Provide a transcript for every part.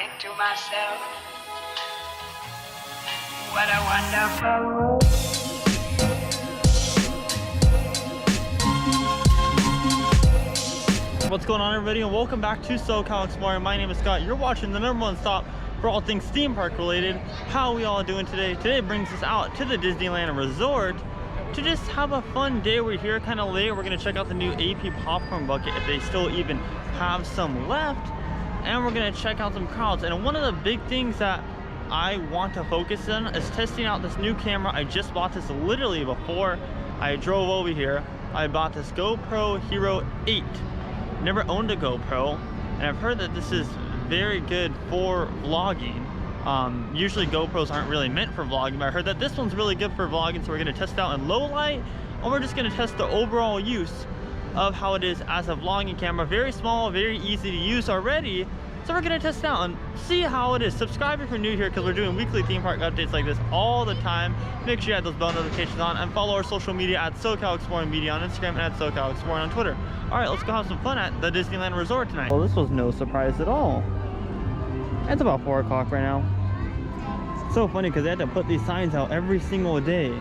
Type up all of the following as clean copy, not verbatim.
think to myself, what a wonderful world. What's going on, everybody, and welcome back to SoCal Exploring. My name is Scott. You're watching the #1 stop for all things theme park related. How are we all doing today? Today brings us out to the Disneyland Resort to just have a fun day. We're here kind of late. We're going to check out the new AP popcorn bucket if they still even have some left, and we're going to check out some crowds. And one of the big things that I want to focus on is testing out this new camera. I just bought this literally before I drove over here. I bought this GoPro Hero 8. Never owned a GoPro, and I've heard that this is very good for vlogging. Usually GoPros aren't really meant for vlogging, but I heard that this one's really good for vlogging, so we're going to test it out in low light, and we're just going to test the overall use of how it is as a vlogging camera. Very small, very easy to use already, so we're going to test it out and see how it is. Subscribe if you're new here, because we're doing weekly theme park updates like this all the time. Make sure you have those bell notifications on, and follow our social media at SoCal Exploring Media on Instagram and at SoCal Exploring on Twitter. All right, let's go have some fun at the Disneyland Resort tonight. Well, this was no surprise at all. It's about 4 o'clock right now. It's so funny because they had to put these signs out every single day.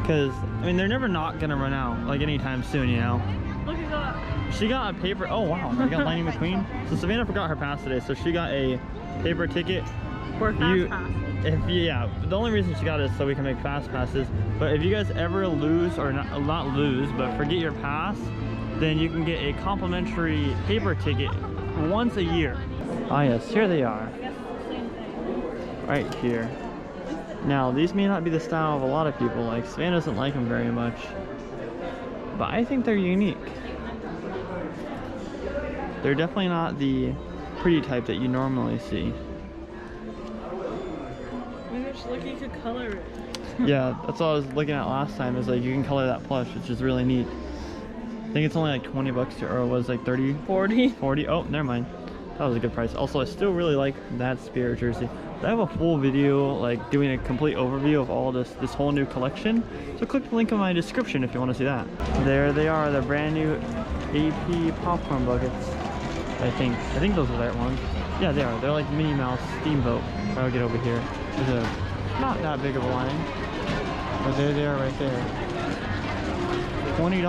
Because, I mean, they're never not going to run out, like, anytime soon, you know? Look at that. She got a paper, oh wow, I got Lightning McQueen. So Savannah forgot her pass today, so she got a paper ticket. For fast pass. Yeah, the only reason she got it is so we can make fast passes. But if you guys ever lose, or not lose, but forget your pass, then you can get a complimentary paper ticket once a year. Ah yes, here they are. Right here. Now, these may not be the style of a lot of people. Like, Savannah doesn't like them very much. But I think they're unique. They're definitely not the pretty type that you normally see. Maybe just look, you could color it. Yeah, that's what I was looking at last time, is like you can color that plush, which is really neat. I think it's only like 20 bucks, or it was like 30? 40. 40? Oh, never mind. That was a good price. Also, I still really like that Spirit jersey. I have a full video, like doing a complete overview of all this whole new collection. So click the link in my description if you want to see that. There they are, the brand new AP popcorn buckets. I think those are the right ones. Yeah, they are. They're like Minnie Mouse Steamboat. I'll get over here. There's not that big of a line, but there they are right there. $20.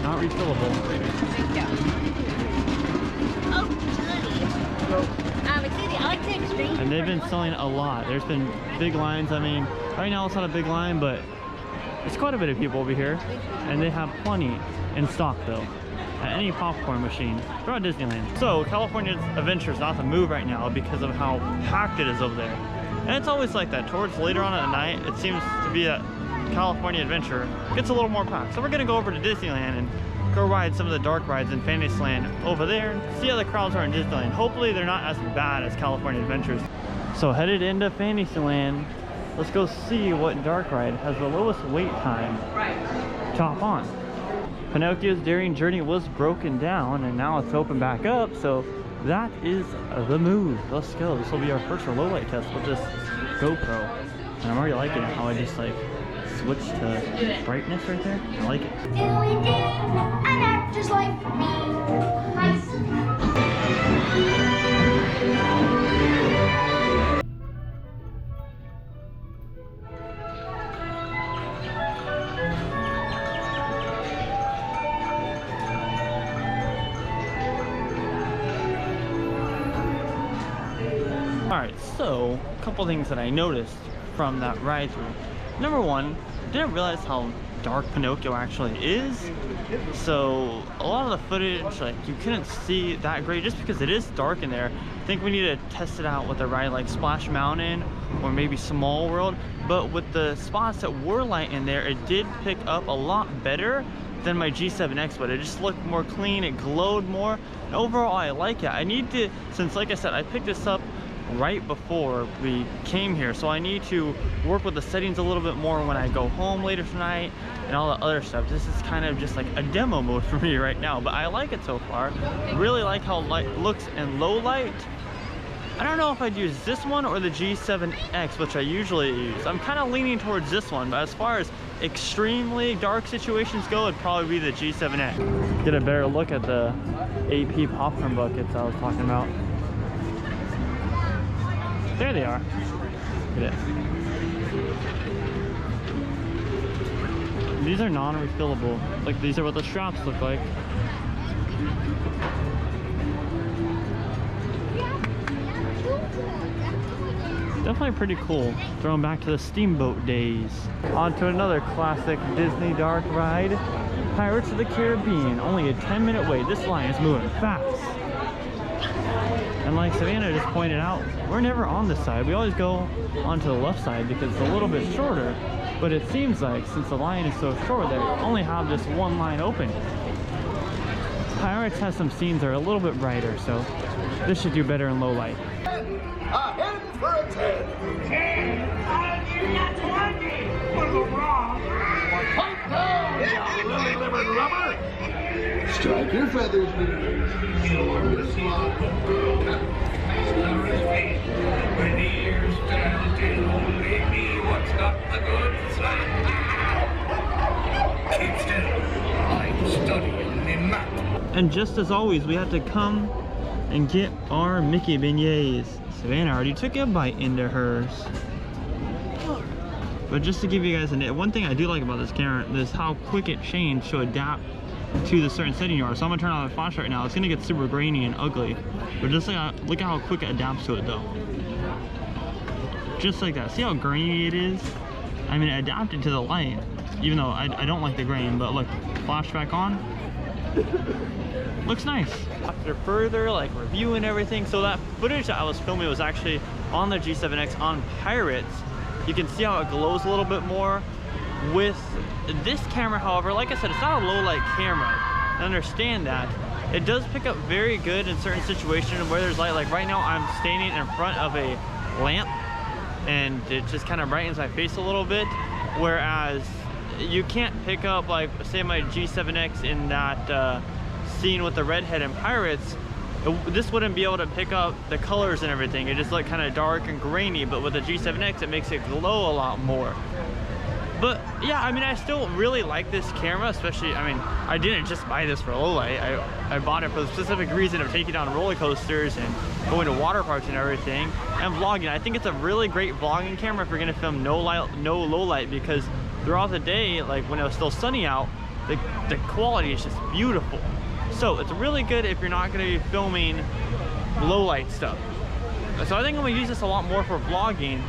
Not refillable. Oh, excuse me, I like to extreme. And they've been selling a lot. There's been big lines. I mean, right now it's not a big line, but there's quite a bit of people over here. And they have plenty in stock though, at any popcorn machine throughout Disneyland. So California Adventure is not to move right now because of how packed it is over there. And it's always like that. Towards later on at night, it seems to be that California Adventure gets a little more packed. So we're gonna go over to Disneyland and go ride some of the dark rides in Fantasyland over there and see how the crowds are in Disneyland. Hopefully they're not as bad as California Adventures. So headed into Fantasyland, let's go see what dark ride has the lowest wait time to hop on. Pinocchio's Daring Journey was broken down and now it's open back up, so that is the move. Let's go. This will be our first low light test with this GoPro. And I'm already liking it how I just like switch to brightness right there. I like it. Doing an actor's life for me. Alright, so a couple things that I noticed from that ride through. Number one, didn't realize how dark Pinocchio actually is. So a lot of the footage, like, you couldn't see that great just because it is dark in there. I think we need to test it out with a ride like Splash Mountain or maybe Small World. But with the spots that were light in there, it did pick up a lot better than my G7X, but it just looked more clean, it glowed more. And overall, I like it. I need to, since like I said, I picked this up right before we came here, so I need to work with the settings a little bit more when I go home later tonight and all the other stuff. This is kind of just like a demo mode for me right now, but I like it so far. Really like how light looks in low light. I don't know if I'd use this one or the G7X, which I usually use. I'm kind of leaning towards this one, but as far as extremely dark situations go, it'd probably be the G7X. Get a better look at the AP popcorn buckets I was talking about. There they are. Look at it. These are non-refillable. Like, these are what the straps look like. Definitely pretty cool. Throwing back to the Steamboat days. On to another classic Disney dark ride. Pirates of the Caribbean. Only a 10-minute wait. This line is moving fast. And like Savannah just pointed out, we're never on this side. We always go onto the left side because it's a little bit shorter. But it seems like since the line is so short, they only have this one line open. Pirates has some scenes that are a little bit brighter, so this should do better in low light. Ahead for a 10. You're not 20. What's wrong? Pipe down, you lily-livered rubber. Strike your feathers, When the years stand and only me, what's not the good side? Keep still. I'm studying the map. And just as always, we have to come and get our Mickey beignets. Savannah already took a bite into hers. But just to give you guys one thing I do like about this camera is how quick it changed to adapt to the certain setting you are. So I'm gonna turn on the flash right now. It's gonna get super grainy and ugly. But just like, look at how quick it adapts to it though. Just like that. See how grainy it is? I mean, it adapted to the light. Even though I don't like the grain, but look, flash back on. Looks nice. After further like reviewing everything, so that footage that I was filming was actually on the G7X on Pirates. You can see how it glows a little bit more. With this camera, however, like I said, it's not a low light camera. I understand that. It does pick up very good in certain situations where there's light. Like right now I'm standing in front of a lamp and it just kind of brightens my face a little bit. Whereas you can't pick up, like say my G7X in that scene with the redhead and Pirates, this wouldn't be able to pick up the colors and everything. It just looked kind of dark and grainy, but with the G7X it makes it glow a lot more. But yeah, I mean, I still really like this camera, especially, I mean, I didn't just buy this for low light. I bought it for the specific reason of taking on roller coasters and going to water parks and everything and vlogging. I think it's a really great vlogging camera if you're gonna film no low light, because throughout the day, like when it was still sunny out, the quality is just beautiful. So it's really good if you're not gonna be filming low light stuff. So I think I'm gonna use this a lot more for vlogging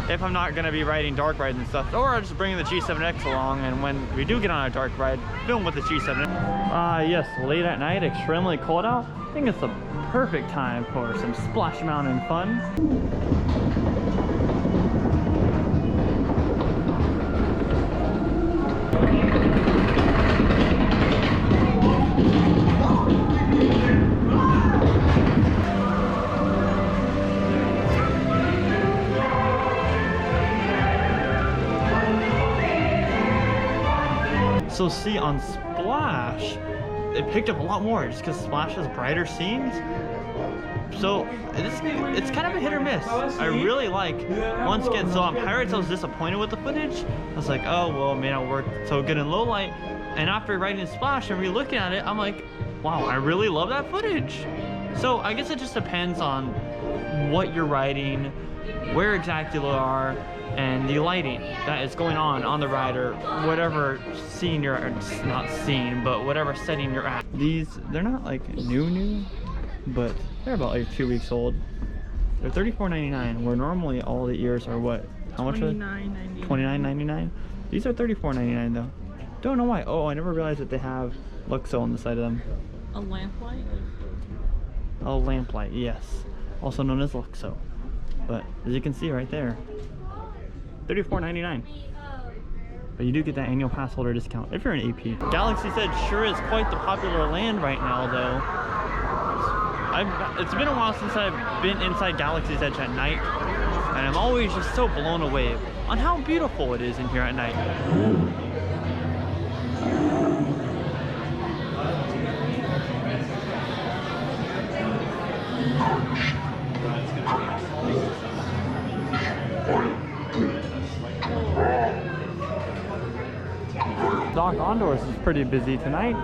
if I'm not gonna be riding dark rides and stuff, or I'll just bring the G7X along, and when we do get on a dark ride, film with the G7X. Yes, late at night, extremely cold out. I think it's the perfect time for some Splash Mountain fun. So see, on Splash, it picked up a lot more just because Splash has brighter scenes. So it's kind of a hit or miss. I really like, once again, so on Pirates I was disappointed with the footage. I was like, oh, well, it may not work so good in low light. And after writing Splash and re-looking at it, I'm like, wow, I really love that footage. So I guess it just depends on what you're writing, where exactly you are, and the lighting that is going on the ride, or whatever scene you're not scene, but whatever setting you're at. These, they're not like new, but they're about like 2 weeks old. They're $34.99, where normally all the ears are what? How much? $29.99. $29.99. These are $34.99 though. Don't know why. Oh, I never realized that they have Luxo on the side of them. A lamplight? A lamplight, yes, also known as Luxo. But as you can see right there, $34.99. But you do get that annual pass holder discount if you're an AP. Galaxy's Edge sure is quite the popular land right now, though. It's been a while since I've been inside Galaxy's Edge at night, and I'm always just so blown away on how beautiful it is in here at night. Dock Ondoors is pretty busy tonight.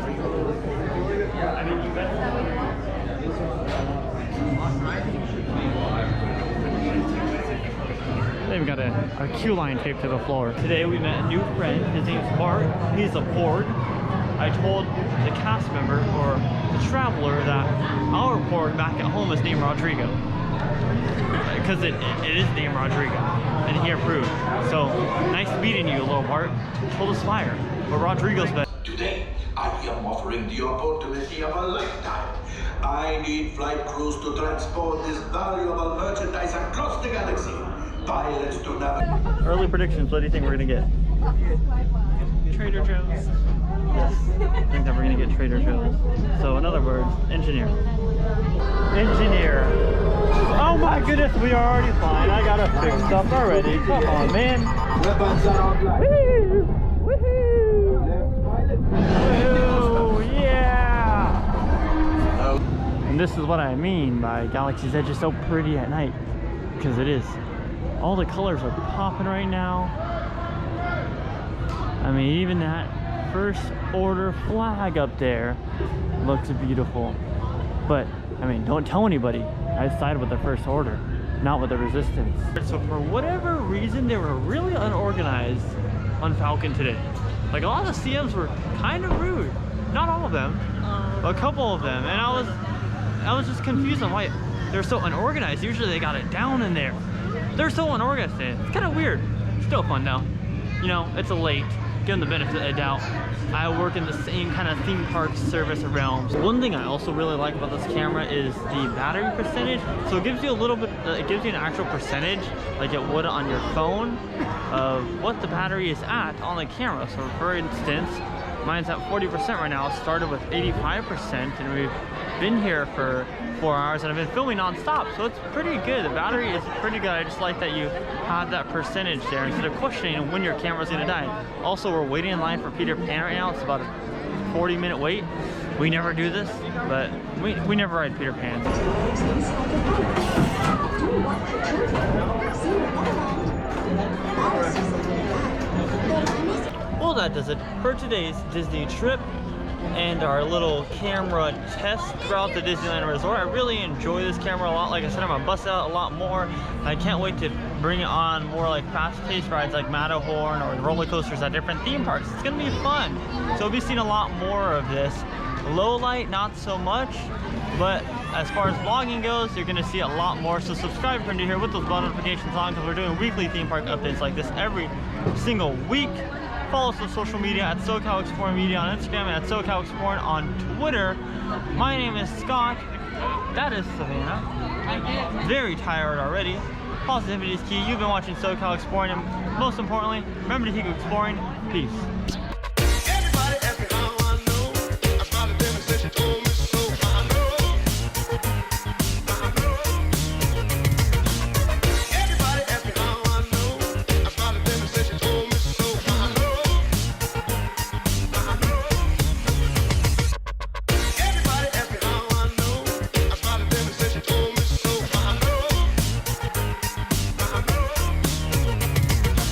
even got a queue line taped to the floor. Today we met a new friend. His name's Bart. He's a Porg. I told the cast member or the traveler that our Porg back at home is named Rodrigo. Because it is named Rodrigo. And he approved. So, nice meeting you, little Bart. Told us fire. But Rodrigo's better. Today, I am offering the opportunity of a lifetime. I need flight crews to transport this valuable merchandise across the galaxy. Pilots to navigate. Early predictions, what do you think we're gonna get? Trader Joe's. Yes, I think that we're gonna get Trader Joe's. So in other words, engineer. Engineer. Oh my goodness, we are already flying. I gotta fix stuff already. Come on, man. Weapons are online. Woohoo! Woohoo! Left pilot. Woohoo! Yeah! And this is what I mean by Galaxy's Edge is so pretty at night. Because it is. All the colors are popping right now. I mean, even that first order flag up there looks beautiful. But, I mean, don't tell anybody. I sided with the first order, not with the resistance. So for whatever reason, they were really unorganized on Falcon today. Like, a lot of the CMs were kind of rude. Not all of them, but a couple of them. And I was just confused on why they're so unorganized. Usually they got it down in there. They're so unorganized today. It's kind of weird. Still fun though. You know, it's a late. Give them the benefit of the doubt. I work in the same kind of theme park service realms. One thing I also really like about this camera is the battery percentage. So it gives you a little bit, it gives you an actual percentage, like it would on your phone, of what the battery is at on the camera. So for instance, mine's at 40% right now. It started with 85% and we've been here for 4 hours and I've been filming non-stop, so it's pretty good. The battery is pretty good. I just like that you have that percentage there instead of questioning when your camera's gonna die. Also, we're waiting in line for Peter Pan right now. It's about a 40-minute wait. We never do this, but we never ride Peter Pan. Well, that does it for today's Disney trip and our little camera test throughout the Disneyland Resort. I really enjoy this camera a lot. Like I said, I'm gonna bust it out a lot more. I can't wait to bring it on more like fast-paced rides like Matterhorn or roller coasters at different theme parks. It's gonna be fun. So we'll be seeing a lot more of this. Low light, not so much, but as far as vlogging goes, you're gonna see a lot more. So subscribe if you're new here with those bell notifications on, because we're doing weekly theme park updates like this every single week. Follow us on social media at SoCal Exploring Media on Instagram and at SoCal Exploring on Twitter. My name is Scott. That is Savannah. Very tired already. Positivity is key. You've been watching SoCal Exploring, and most importantly, remember to keep exploring. Peace.